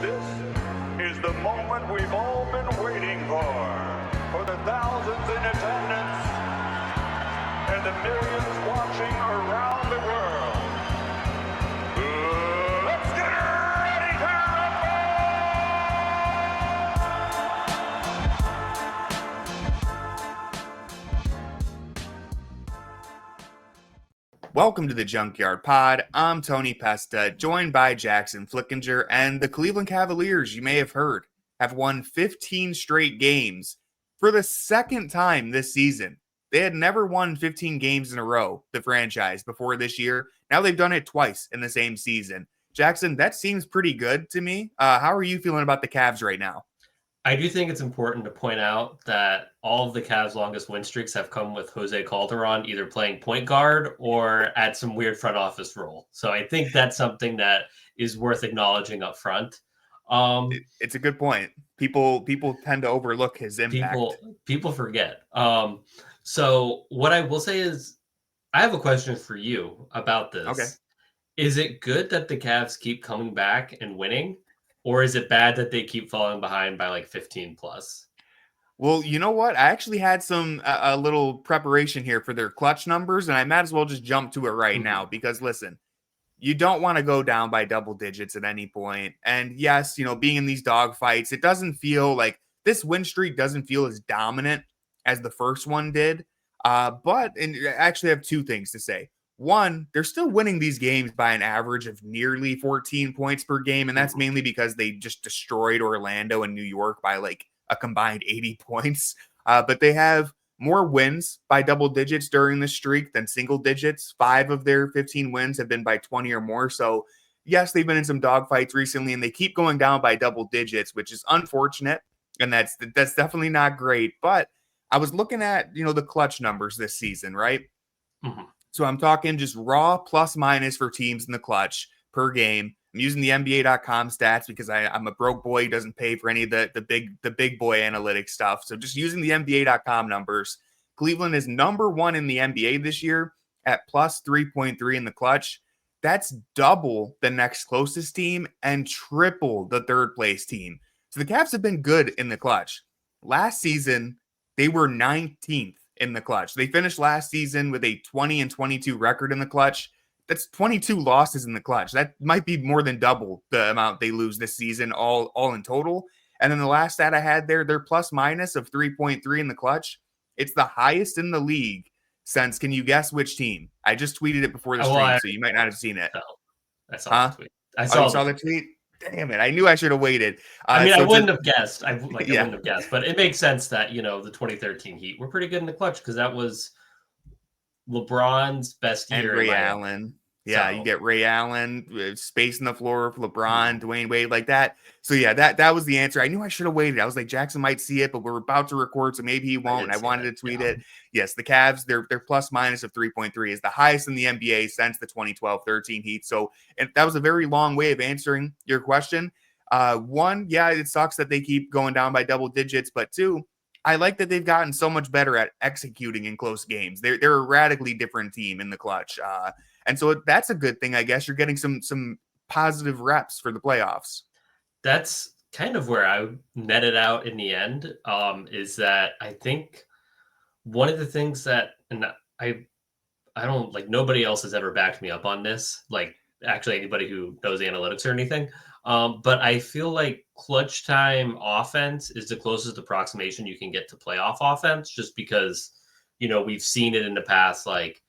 This is the moment we've all been waiting for the thousands in attendance and the millions watching around the world. Let's get ready to rumble! Welcome to the Junkyard Pod. I'm Tony Pesta, joined by Jackson Flickinger, and the Cleveland Cavaliers, you may have heard, have won 15 straight games for the second time this season. They had never won 15 games in a row, the franchise, before this year. Now they've done it twice in the same season. Jackson, that seems pretty good to me. How are you feeling about the Cavs right now? I do think it's important to point out that all of the Cavs' longest win streaks have come with Jose Calderon either playing point guard or at some weird front office role. So I think that's something that is worth acknowledging up front. It's a good point. People tend to overlook his impact. People forget. So what I will say is I have a question for you about this. Okay. Is it good that the Cavs keep coming back and winning? Or is it bad that they keep falling behind by like 15 plus? Well, you know what? I actually had a little preparation here for their clutch numbers, and I might as well just jump to it right now because, listen, you don't want to go down by double digits at any point. And yes, being in these dog fights, it doesn't feel like this win streak doesn't feel as dominant as the first one did. But I actually have two things to say. One, they're still winning these games by an average of nearly 14 points per game, and that's mainly because they just destroyed Orlando and New York by like a combined 80 points. But they have more wins by double digits during the streak than single digits. 5 of their 15 wins have been by 20 or more. So, yes, they've been in some dogfights recently, and they keep going down by double digits, which is unfortunate, and that's definitely not great. But I was looking at, the clutch numbers this season, right? Mm-hmm. So I'm talking just raw plus minus for teams in the clutch per game. I'm using the NBA.com stats because I'm a broke boy who doesn't pay for any of the big boy analytics stuff. So just using the NBA.com numbers, Cleveland is number 1 in the NBA this year at plus 3.3 in the clutch. That's double the next closest team and triple the third place team. So the Cavs have been good in the clutch. Last season, they were 19th. In the clutch. They finished last season with a 20-22 record in the clutch. That's 22 losses in the clutch. That might be more than double the amount they lose this season, all in total. And then the last stat I had there, their plus minus of 3.3 in the clutch. It's the highest in the league since, can you guess which team? I just tweeted it before the stream, so you might not have seen it. I saw the tweet. I saw the tweet? Damn it. I knew I should have waited. I wouldn't have guessed. I wouldn't have guessed, but it makes sense that, the 2013 Heat were pretty good in the clutch because that was LeBron's best year. And Ray Allen. Yeah, you get Ray Allen, space in the floor for LeBron, Dwayne Wade, like that. So, yeah, that was the answer. I knew I should have waited. I was like, Jackson might see it, but we're about to record, so maybe he won't. I wanted to tweet it. Yes, the Cavs, their plus minus of 3.3 is the highest in the NBA since the 2012-13 Heat. So, and that was a very long way of answering your question. One, yeah, it sucks that they keep going down by double digits, but two, I like that they've gotten so much better at executing in close games. They're a radically different team in the clutch. And so that's a good thing, I guess. You're getting some positive reps for the playoffs. That's kind of where I netted out in the end, is that I think one of the things that, and I don't, like, nobody else has ever backed me up on this, like actually anybody who knows analytics or anything. But I feel like clutch time offense is the closest approximation you can get to playoff offense, just because, we've seen it in the past, like,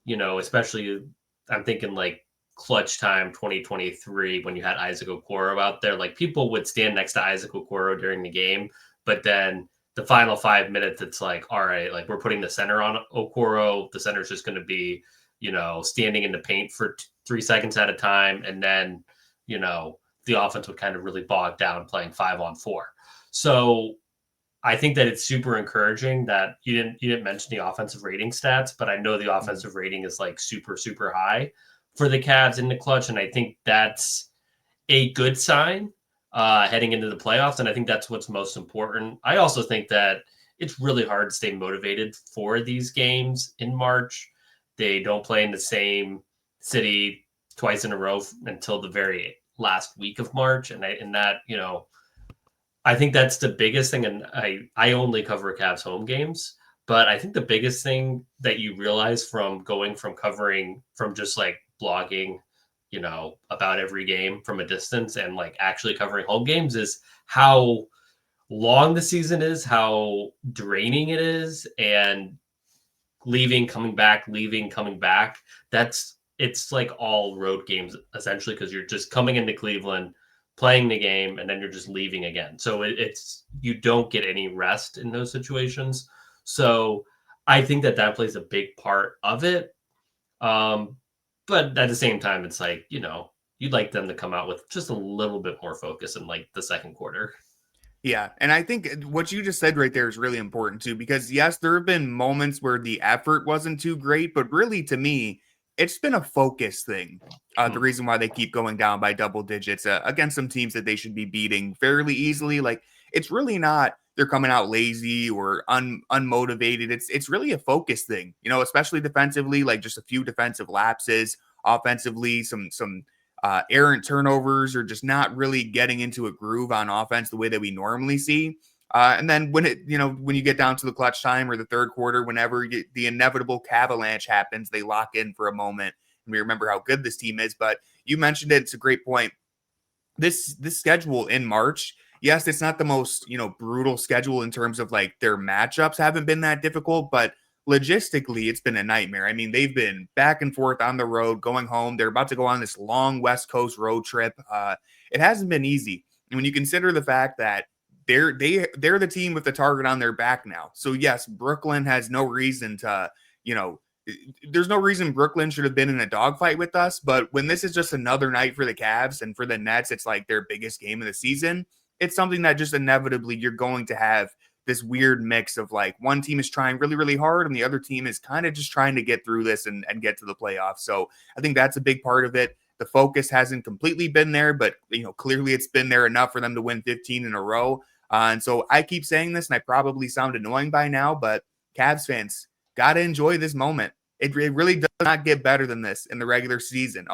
especially I'm thinking like clutch time 2023 when you had Isaac Okoro out there. Like, people would stand next to Isaac Okoro during the game, but then the final 5 minutes, it's like, all right, like, we're putting the center on Okoro. The center's just going to be, standing in the paint for 3 seconds at a time. And then, the offense would kind of really bog down playing 5-on-4. So I think that it's super encouraging that you didn't mention the offensive rating stats, but I know the offensive rating is like super, super high for the Cavs in the clutch. And I think that's a good sign heading into the playoffs. And I think that's what's most important. I also think that it's really hard to stay motivated for these games in March. They don't play in the same city twice in a row until the very last week of March. And I think that's the biggest thing. And I only cover Cavs home games, but I think the biggest thing that you realize from going from covering from just like blogging, about every game from a distance and like actually covering home games is how long the season is, how draining it is, and leaving, coming back. It's like all road games essentially, because you're just coming into Cleveland, playing the game, and then you're just leaving again. So it's you don't get any rest in those situations. So I think that plays a big part of it. But at the same time, it's like, you'd like them to come out with just a little bit more focus in like the second quarter. Yeah. And I think what you just said right there is really important too, because yes, there have been moments where the effort wasn't too great, but really to me, it's been a focus thing. The reason why they keep going down by double digits against some teams that they should be beating fairly easily. Like, it's really not they're coming out lazy or unmotivated. It's really a focus thing, especially defensively, like just a few defensive lapses, offensively, some errant turnovers, or just not really getting into a groove on offense the way that we normally see. And then when you get down to the clutch time or the third quarter, whenever the inevitable avalanche happens, they lock in for a moment. And we remember how good this team is. But you mentioned it. It's a great point. This schedule in March, yes, it's not the most, brutal schedule in terms of like their matchups haven't been that difficult, but logistically, it's been a nightmare. I mean, they've been back and forth on the road, going home. They're about to go on this long West Coast road trip. It hasn't been easy. And when you consider the fact that they're the team with the target on their back now. So yes, Brooklyn has no reason to, there's no reason Brooklyn should have been in a dogfight with us. But when this is just another night for the Cavs and for the Nets, it's like their biggest game of the season. It's something that just inevitably you're going to have this weird mix of like one team is trying really, really hard and the other team is kind of just trying to get through this and get to the playoffs. So I think that's a big part of it. The focus hasn't completely been there, but clearly it's been there enough for them to win 15 in a row. And so I keep saying this, and I probably sound annoying by now, but Cavs fans got to enjoy this moment. It really does not get better than this in the regular season.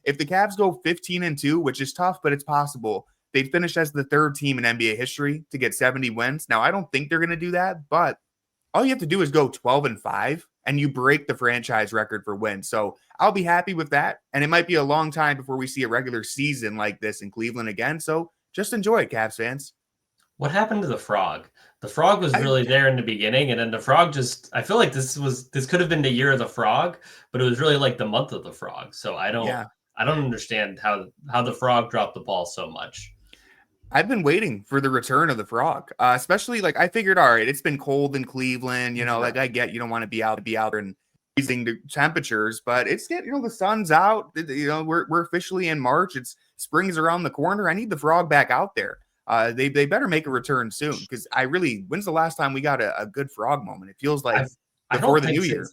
If the Cavs go 15-2, which is tough, but it's possible, they'd finish as the third team in NBA history to get 70 wins. Now, I don't think they're going to do that, but all you have to do is go 12-5, and you break the franchise record for wins. So I'll be happy with that, and it might be a long time before we see a regular season like this in Cleveland again. So just enjoy it, Cavs fans. What happened to the Frog? The Frog was really there in the beginning, and then the Frog I feel like this could have been the year of the Frog, but it was really like the month of the Frog. So I don't understand how the Frog dropped the ball so much. I've been waiting for the return of the Frog, especially like I figured, all right, it's been cold in Cleveland, like I get you don't want to be out there and freezing the temperatures, but it's getting, the sun's out, we're officially in March. It's spring's around the corner. I need the Frog back out there. They better make a return soon, because when's the last time we got a good Frog moment? It feels like before the new year.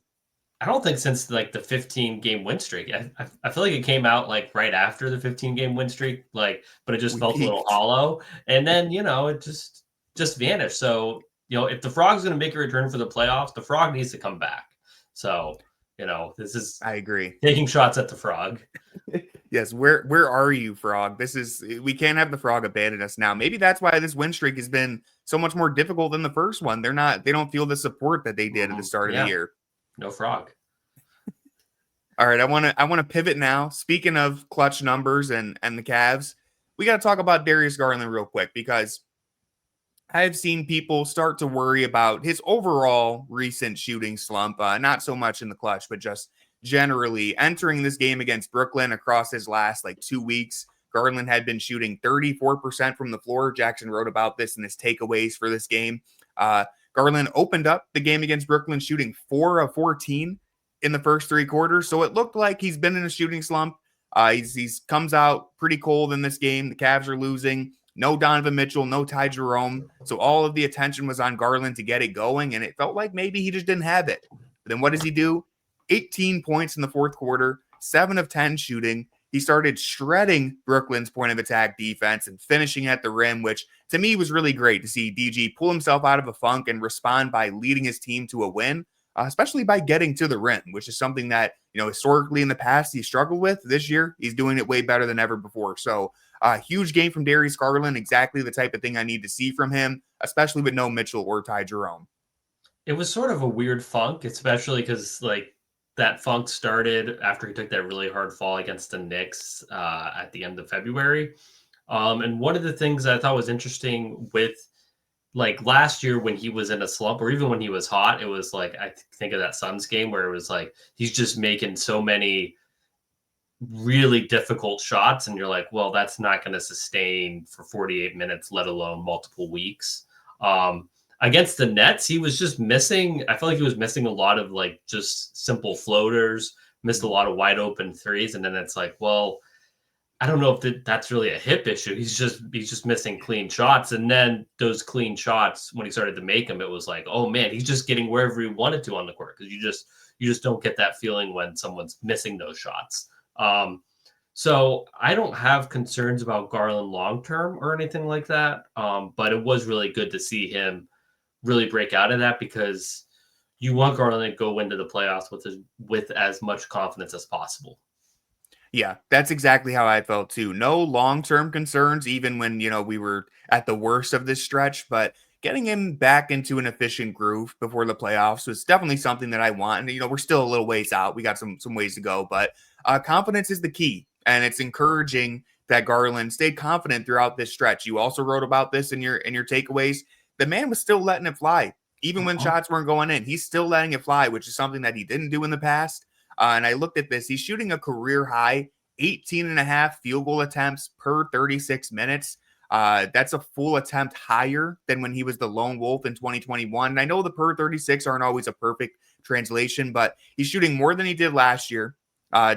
I don't think since like the 15-game win streak. I feel like it came out like right after the 15-game win streak, but it just felt a little hollow. And then, it just vanished. So, if the Frog's going to make a return for the playoffs, the Frog needs to come back. So, this is, I agree, taking shots at the Frog. Yes. Where are you, Frog? We can't have the Frog abandon us now. Maybe that's why this win streak has been so much more difficult than the first one. They don't feel the support that they did at the start of the year. No Frog. All right, I want to pivot now. Speaking of clutch numbers and the Cavs, we got to talk about Darius Garland real quick, because I've seen people start to worry about his overall recent shooting slump. Not so much in the clutch, but just generally entering this game against Brooklyn across his last 2 weeks. Garland had been shooting 34% from the floor. Jackson wrote about this in his takeaways for this game. Garland opened up the game against Brooklyn shooting 4 of 14 in the first 3 quarters. So it looked like he's been in a shooting slump. He's comes out pretty cold in this game. The Cavs are losing. No Donovan Mitchell, no Ty Jerome. So all of the attention was on Garland to get it going, and it felt like maybe he just didn't have it. But then what does he do? 18 points in the fourth quarter, 7 of 10 shooting. He started shredding Brooklyn's point of attack defense and finishing at the rim, which to me was really great to see DG pull himself out of a funk and respond by leading his team to a win. especially by getting to the rim, which is something that, historically in the past he struggled with. This year, he's doing it way better than ever before. So huge game from Darius Garland, exactly the type of thing I need to see from him, especially with no Mitchell or Ty Jerome. It was sort of a weird funk, especially because like that funk started after he took that really hard fall against the Knicks at the end of February. And one of the things I thought was interesting with like last year when he was in a slump or even when he was hot, it was like, I think of that Suns game where it was like, he's just making so many really difficult shots. And you're like, well, that's not going to sustain for 48 minutes, let alone multiple weeks. Against the Nets, he was just missing. I felt like he was missing a lot of like just simple floaters, missed a lot of wide open threes. And then it's like, well, I don't know if that's really a hip issue. He's just missing clean shots. And then those clean shots, when he started to make them, it was like, oh man, he's just getting wherever he wanted to on the court. Cause you just don't get that feeling when someone's missing those shots. So I don't have concerns about Garland long-term or anything like that. But it was really good to see him really break out of that because you want Garland to go into the playoffs with as much confidence as possible. Yeah, that's exactly how I felt too. No long-term concerns, even when, we were at the worst of this stretch, but getting him back into an efficient groove before the playoffs was definitely something that I want. And, we're still a little ways out. We got some ways to go, but confidence is the key. And it's encouraging that Garland stayed confident throughout this stretch. You also wrote about this in your takeaways. The man was still letting it fly. Even when shots weren't going in, he's still letting it fly, which is something that he didn't do in the past. And I looked at this. He's shooting a career high 18 and a half field goal attempts per 36 minutes. That's a full attempt higher than when he was the lone wolf in 2021. And I know the per 36 aren't always a perfect translation, but he's shooting more than he did last year,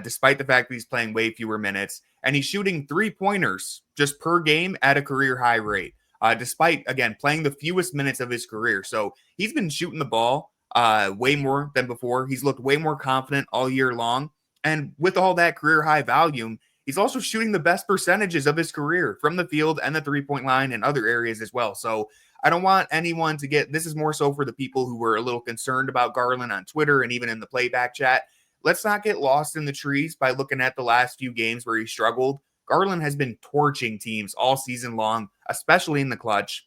despite the fact that he's playing way fewer minutes. And he's shooting 3-pointers just per game at a career high rate, despite, again, playing the fewest minutes of his career. So he's been shooting the ball way more than before. He's looked way more confident all year long. And with all that career high volume, he's also shooting the best percentages of his career from the field and the 3-point line and other areas as well. So I don't want anyone to this is more so for the people who were a little concerned about Garland on Twitter and even in the Playback chat. Let's not get lost in the trees by looking at the last few games where he struggled. Garland has been torching teams all season long, especially in the clutch.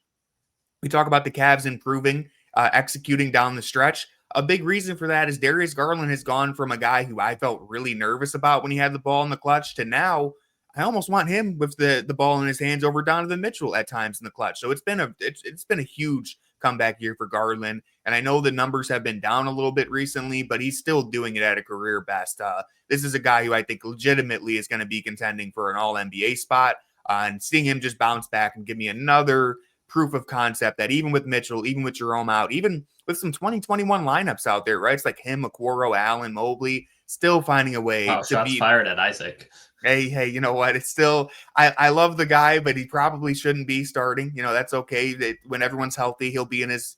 We talk about the Cavs improving, executing down the stretch. A big reason for that is Darius Garland has gone from a guy who I felt really nervous about when he had the ball in the clutch to now I almost want him with the ball in his hands over Donovan Mitchell at times in the clutch. So it's been a huge comeback year for Garland. And I know the numbers have been down a little bit recently, but he's still doing it at a career best. This is a guy who I think legitimately is going to be contending for an all-NBA spot. And seeing him just bounce back and give me another proof of concept that even with Mitchell, even with Jerome out, even with some 2021 lineups out there, right? It's like him, Okoro, Allen, Mobley, still finding a way to shots be fired at Isaac. Hey, you know what? It's still, I love the guy, but he probably shouldn't be starting. That's okay. That when everyone's healthy, he'll be in his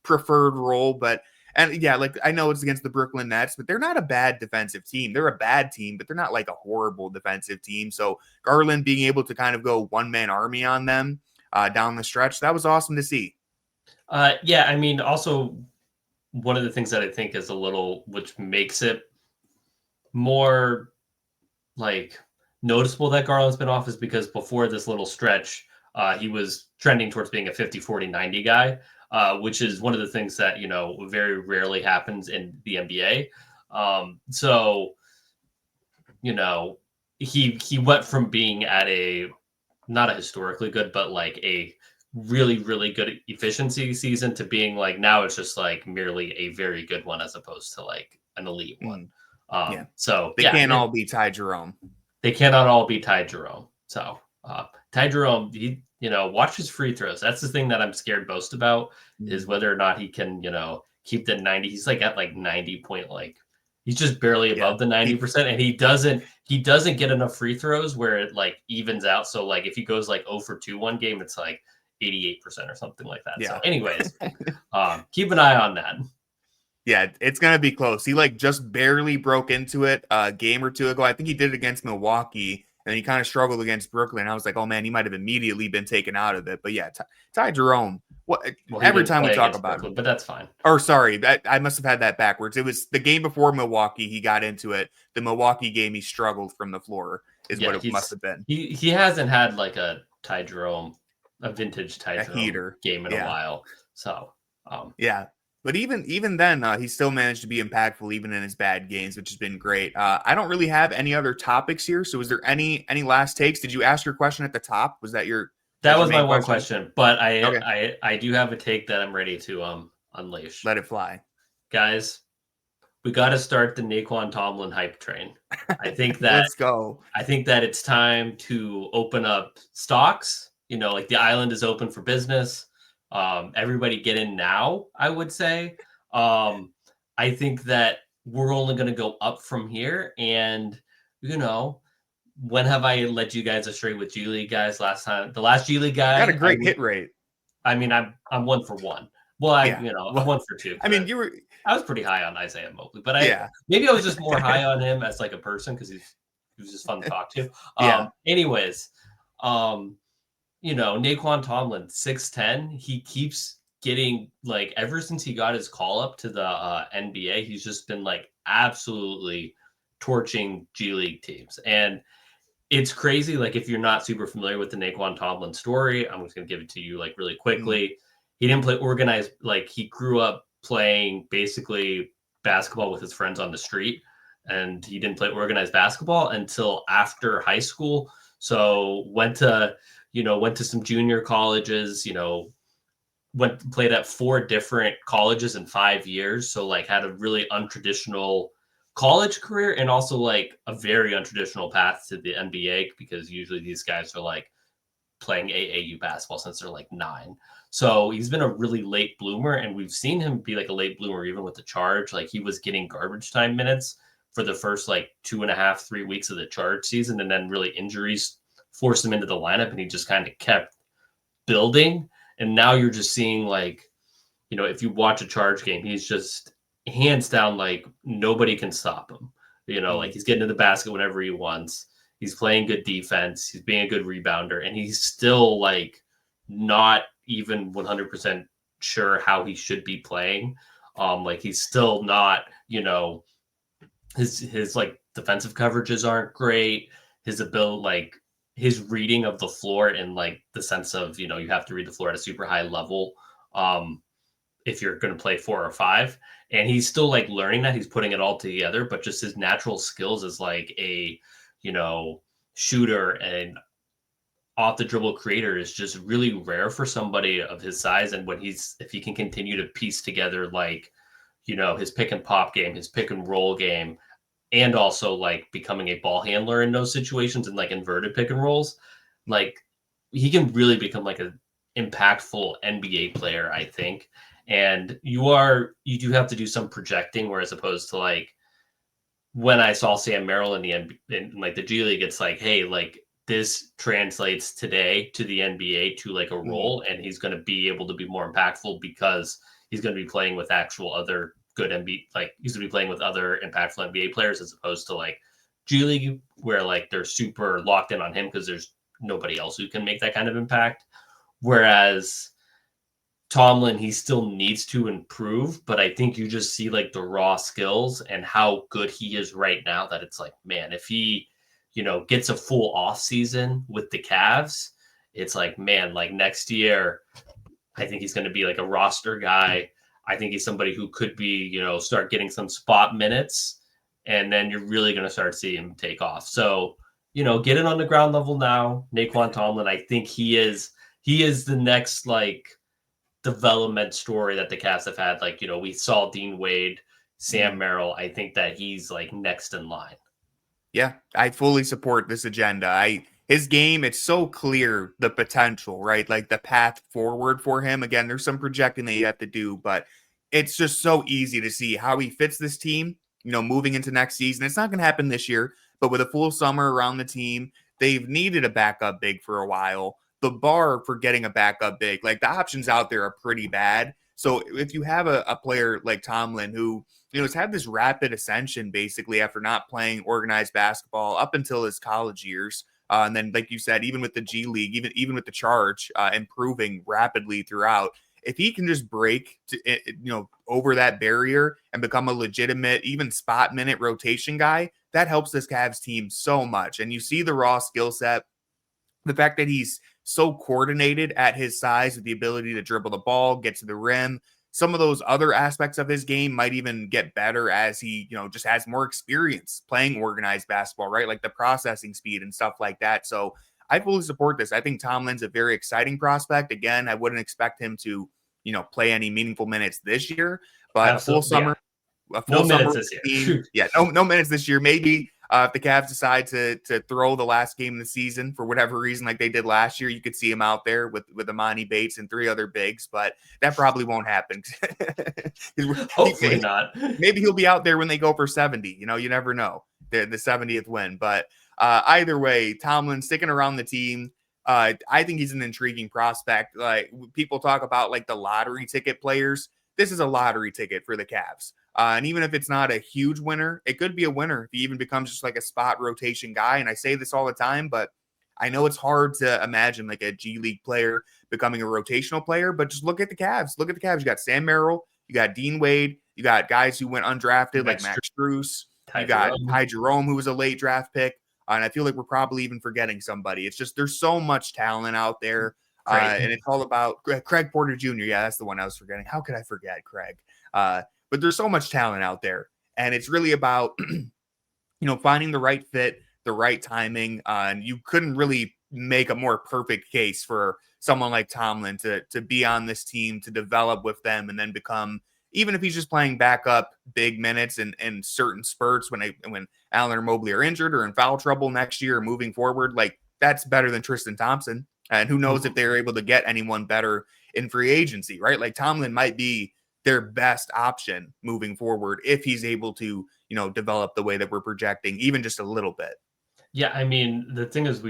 preferred role. But, and yeah, like I know it's against the Brooklyn Nets, but they're not a bad defensive team. They're a bad team, but they're not like a horrible defensive team. So Garland being able to kind of go one-man army on them down the stretch, that was awesome to see. Yeah, I mean, also one of the things that I think is which makes it more like noticeable that Garland's been off is because before this little stretch, he was trending towards being a 50-40-90 guy, which is one of the things that, very rarely happens in the NBA. So, he went from being at not a historically good, but like a really, really good efficiency season to being like, now it's just like merely a very good one as opposed to like an elite one. So they can't all be Ty Jerome. They cannot all be Ty Jerome. So Ty Jerome, watch his free throws. That's the thing that I'm scared most about is whether or not he can, keep the 90. He's like at like 90 point, like he's just barely above the 90%. And he doesn't get enough free throws where it like evens out. So like if he goes like 0 for 2 one game, it's like 88% or something like that. Yeah. So anyways, keep an eye on that. Yeah, it's going to be close. He like just barely broke into it a game or two ago. I think he did it against Milwaukee and he kind of struggled against Brooklyn. I was like, oh man, he might've immediately been taken out of it. But yeah, Ty Jerome Well, Well, he every didn't time we play talk against about Brooklyn, but that's fine. or sorry, I must have had that backwards. It was the game before Milwaukee. He got into it. The Milwaukee game, he struggled from the floor, is what Yeah, it must have been. he hasn't had like a vintage Ty A Jerome heater. game in a Yeah. while. So, Yeah. But even then, he still managed to be impactful even in his bad games, which has been great. I don't really have any other topics here. So, is there any last takes? Did you ask your question at the top? Was that your that was my main one question, but Okay, I do have a take that I'm ready to unleash. let it fly. Guys, we got to start the Naquan Tomlin hype train. I think that Let's go. it's time to open up stocks. Like the island is open for business. Everybody get in now, I would say. I think that we're only going to go up from here. And, when have I led you guys astray with G League guys last time? The last G League guy. Got a great hit rate. I mean, I'm 1 for 1. Well, Yeah. I'm 1 for 2. I mean, you were. I was pretty high on Isaiah Mobley, but Yeah. maybe I was just more high on him as like a person because he was just fun to talk to. Yeah. Anyways, Naquan Tomlin, 6'10", he keeps getting like ever since he got his call up to the NBA, he's just been like absolutely torching G League teams. And it's crazy. Like if you're not super familiar with the Naquan Tomlin story, I'm just gonna give it to you like really quickly. He didn't play organized, like he grew up playing basically basketball with his friends on the street, and he didn't play organized basketball until after high school. So went to some junior colleges, played at 4 different colleges in 5 years. So like had a really untraditional college career and also like a very untraditional path to the NBA because usually these guys are like playing AAU basketball since they're like 9. So he's been a really late bloomer, and we've seen him be like a late bloomer even with the Charge. Like he was getting garbage time minutes for the first like 2.5, 3 weeks of the Charge season, and then really injuries forced him into the lineup, and he just kind of kept building. And now you're just seeing like, if you watch a Charge game, he's just hands down like nobody can stop him. Like he's getting to the basket whenever he wants. He's playing good defense. He's being a good rebounder, and he's still like not even 100% sure how he should be playing. Like he's still not, his like defensive coverages aren't great. His ability, like his reading of the floor in like the sense of, you have to read the floor at a super high level. If you're going to play 4 or 5, and he's still like learning that, he's putting it all together, but just his natural skills as like a, shooter and off the dribble creator is just really rare for somebody of his size. And if he can continue to piece together, like, his pick and pop game, his pick and roll game, and also like becoming a ball handler in those situations and like inverted pick and rolls, like he can really become like an impactful NBA player, I think. And you do have to do some projecting, where as opposed to like when I saw Sam Merrill in like the G League, it's like, hey, like this translates today to the NBA to like a role, and he's going to be able to be more impactful because he's going to be playing with actual other good NBA, like he's going to be playing with other impactful NBA players as opposed to like G League where like they're super locked in on him because there's nobody else who can make that kind of impact. Whereas Tomlin, he still needs to improve, but I think you just see like the raw skills and how good he is right now that it's like, man, if he, gets a full off season with the Cavs, it's like, man, like next year, I think he's going to be like a roster guy. I think he's somebody who could be, start getting some spot minutes, and then you're really going to start seeing him take off. So, get it on the ground level now. Naquan Tomlin, I think he is the next like development story that the Cavs have had. Like, we saw Dean Wade, Sam Merrill. I think that he's like next in line. Yeah, I fully support this agenda. His game, it's so clear the potential, right? Like the path forward for him. Again, there's some projecting that you have to do, but it's just so easy to see how he fits this team, moving into next season. It's not going to happen this year, but with a full summer around the team, they've needed a backup big for a while. The bar for getting a backup big, like the options out there are pretty bad. So if you have a player like Tomlin who, has had this rapid ascension basically after not playing organized basketball up until his college years. And then, like you said, even with the G League, even with the Charge improving rapidly throughout, if he can just break over that barrier and become a legitimate, even spot minute rotation guy, that helps this Cavs team so much. And you see the raw skill set, the fact that he's so coordinated at his size with the ability to dribble the ball, get to the rim. Some of those other aspects of his game might even get better as he, just has more experience playing organized basketball, right? Like the processing speed and stuff like that. So I fully support this. I think Tomlin's a very exciting prospect. Again, I wouldn't expect him to, play any meaningful minutes this year, but a full summer minutes this year. Yeah, no minutes this year. Maybe if the Cavs decide to throw the last game of the season for whatever reason, like they did last year, you could see him out there with Emoni Bates and 3 other bigs, but that probably won't happen. Hopefully not. Maybe he'll be out there when they go for 70. You never know. The 70th win. But either way, Tomlin sticking around the team. I think he's an intriguing prospect. Like people talk about like the lottery ticket players. This is a lottery ticket for the Cavs. And even if it's not a huge winner, it could be a winner if he even becomes just like a spot rotation guy. And I say this all the time, but I know it's hard to imagine like a G League player becoming a rotational player, but just look at the Cavs. Look at the Cavs. You got Sam Merrill, you got Dean Wade, you got guys who went undrafted like Max Strus, you got Ty Jerome, who was a late draft pick. And I feel like we're probably even forgetting somebody. It's just there's so much talent out there. And it's all about Craig Porter Jr. Yeah, that's the one I was forgetting. How could I forget Craig? But there's so much talent out there. And it's really about, finding the right fit, the right timing. And you couldn't really make a more perfect case for someone like Tomlin to be on this team, to develop with them, and then become, even if he's just playing backup big minutes in certain spurts when Allen or Mobley are injured or in foul trouble next year or moving forward, like that's better than Tristan Thompson. And who knows if they're able to get anyone better in free agency, right? Like Tomlin might be their best option moving forward if he's able to, develop the way that we're projecting, even just a little bit. Yeah, I mean, the thing is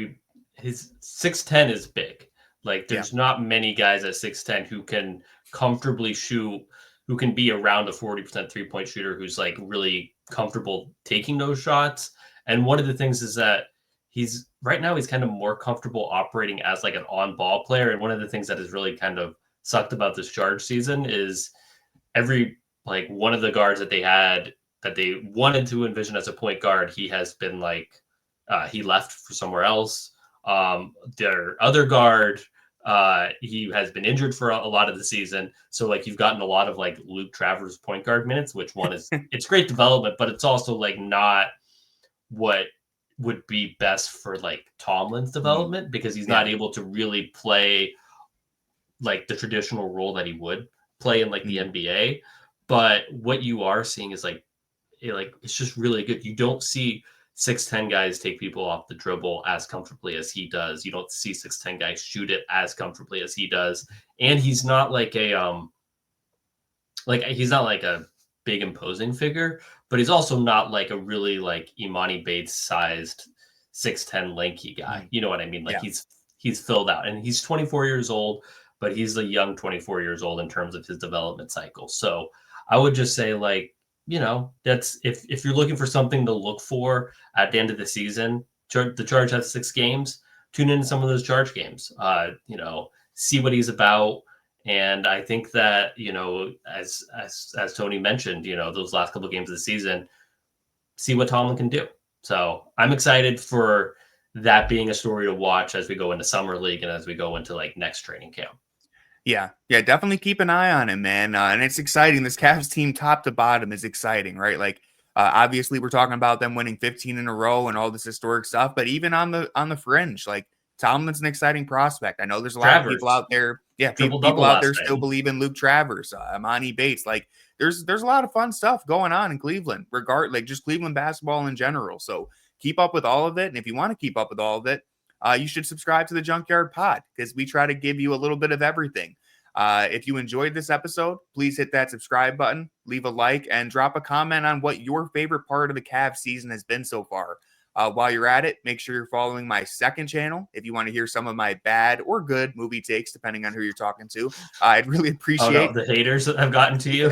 his 6'10" is big. Like there's not many guys at 6'10" who can comfortably shoot, who can be around a 40% 3-point shooter who's like really comfortable taking those shots. And one of the things is that he's kind of more comfortable operating as like an on-ball player. And one of the things that has really kind of sucked about this charge season is every like one of the guards that they had that they wanted to envision as a point guard, he has been like he left for somewhere else. Their other guard, he has been injured for a lot of the season. So like you've gotten a lot of like Luke Travers point guard minutes, which one is it's great development, but it's also like not what would be best for like Tomlin's development because he's not able to really play like the traditional role that he would play in like the NBA. But what you are seeing is like it's just really good. You don't see 6'10" guys take people off the dribble as comfortably as he does. You don't see 6'10" guys shoot it as comfortably as he does. And he's not like he's not like a big imposing figure, but he's also not like a really like Emoni Bates sized 6'10" lanky guy. You know what I mean? Like he's filled out and he's 24 years old, but he's a young 24 years old in terms of his development cycle. So I would just say like, that's if you're looking for something to look for at the end of the season, the Charge has 6 games, tune into some of those Charge games, see what he's about. And I think that, as Tony mentioned, those last couple of games of the season, see what Tomlin can do. So I'm excited for that being a story to watch as we go into summer league and as we go into like next training camp. Yeah, definitely keep an eye on him, man. And it's exciting. This Cavs team top to bottom is exciting, right? Like, obviously we're talking about them winning 15 in a row and all this historic stuff, but even on the fringe, like Tomlin's an exciting prospect. I know there's a lot of people out there. Yeah, people out there still believe in Luke Travers, Emoni Bates. Like there's a lot of fun stuff going on in Cleveland, just Cleveland basketball in general. So keep up with all of it. And if you want to keep up with all of it, you should subscribe to the Junkyard Pod because we try to give you a little bit of everything. If you enjoyed this episode, please hit that subscribe button, leave a like, and drop a comment on what your favorite part of the Cavs season has been so far. While you're at it, make sure you're following my second channel if you want to hear some of my bad or good movie takes, depending on who you're talking to. I'd really appreciate the haters that have gotten to you.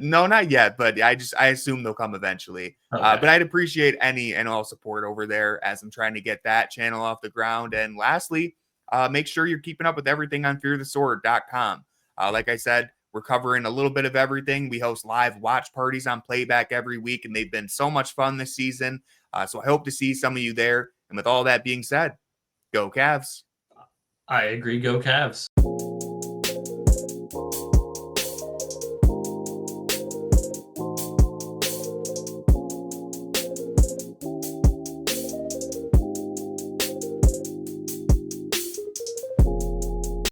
No, not yet, but I assume they'll come eventually. Okay. But I'd appreciate any and all support over there as I'm trying to get that channel off the ground. And lastly, make sure you're keeping up with everything on fearthesword.com. Like I said, we're covering a little bit of everything. We host live watch parties on Playback every week, and they've been so much fun this season. So I hope to see some of you there. And with all that being said, go Cavs. I agree. Go Cavs.